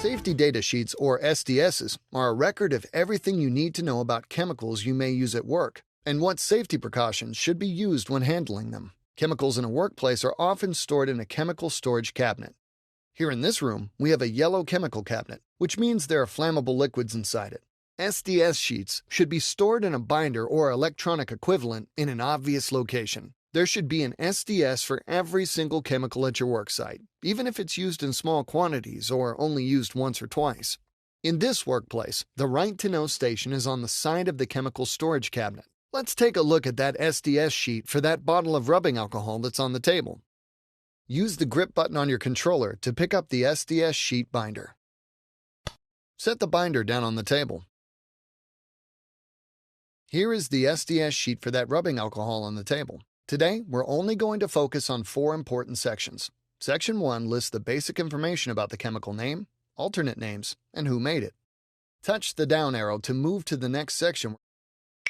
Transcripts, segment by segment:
Safety data sheets, or SDSs, are a record of everything you need to know about chemicals you may use at work and what safety precautions should be used when handling them. Chemicals in a workplace are often stored in a chemical storage cabinet. Here in this room, we have a yellow chemical cabinet, which means there are flammable liquids inside it. SDS sheets should be stored in a binder or electronic equivalent in an obvious location. There should be an SDS for every single chemical at your worksite, even if it's used in small quantities or only used once or twice. In this workplace, the Right to Know station is on the side of the chemical storage cabinet. Let's take a look at that SDS sheet for that bottle of rubbing alcohol that's on the table. Use the grip button on your controller to pick up the SDS sheet binder. Set the binder down on the table. Here is the SDS sheet for that rubbing alcohol on the table. Today, we're only going to focus on 4 important sections. Section 1 lists the basic information about the chemical name, alternate names, and who made it. Touch the down arrow to move to the next section.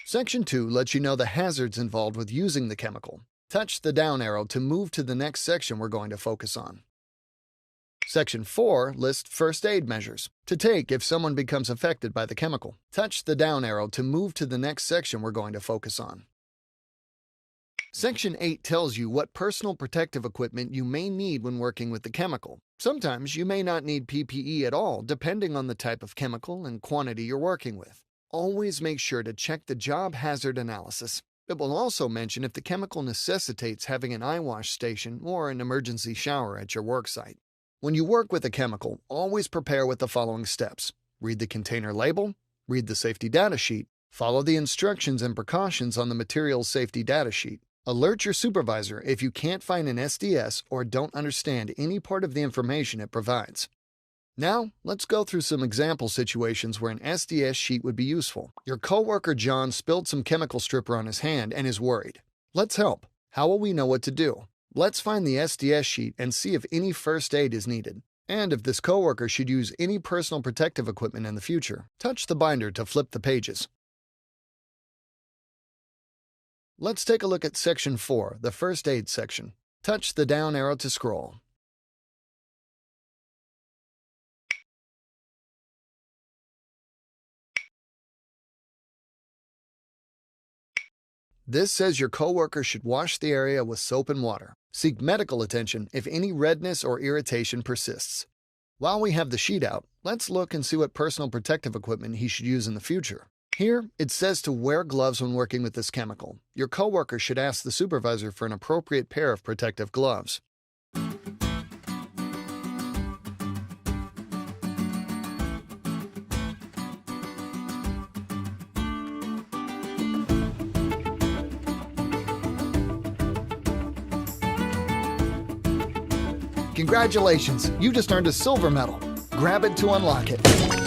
Section 2 lets you know the hazards involved with using the chemical. Touch the down arrow to move to the next section we're going to focus on. Section 4 lists first aid measures to take if someone becomes affected by the chemical. Touch the down arrow to move to the next section we're going to focus on. Section 8 tells you what personal protective equipment you may need when working with the chemical. Sometimes you may not need PPE at all, depending on the type of chemical and quantity you're working with. Always make sure to check the job hazard analysis. It will also mention if the chemical necessitates having an eye wash station or an emergency shower at your worksite. When you work with a chemical, always prepare with the following steps. Read the container label, read the safety data sheet, follow the instructions and precautions on the materials safety data sheet. Alert your supervisor if you can't find an SDS or don't understand any part of the information it provides. Now, let's go through some example situations where an SDS sheet would be useful. Your coworker John spilled some chemical stripper on his hand and is worried. Let's help. How will we know what to do? Let's find the SDS sheet and see if any first aid is needed, and if this coworker should use any personal protective equipment in the future. Touch the binder to flip the pages. Let's take a look at Section 4, the First Aid section. Touch the down arrow to scroll. This says your coworker should wash the area with soap and water. Seek medical attention if any redness or irritation persists. While we have the sheet out, let's look and see what personal protective equipment he should use in the future. Here, it says to wear gloves when working with this chemical. Your coworker should ask the supervisor for an appropriate pair of protective gloves. Congratulations, you just earned a silver medal. Grab it to unlock it.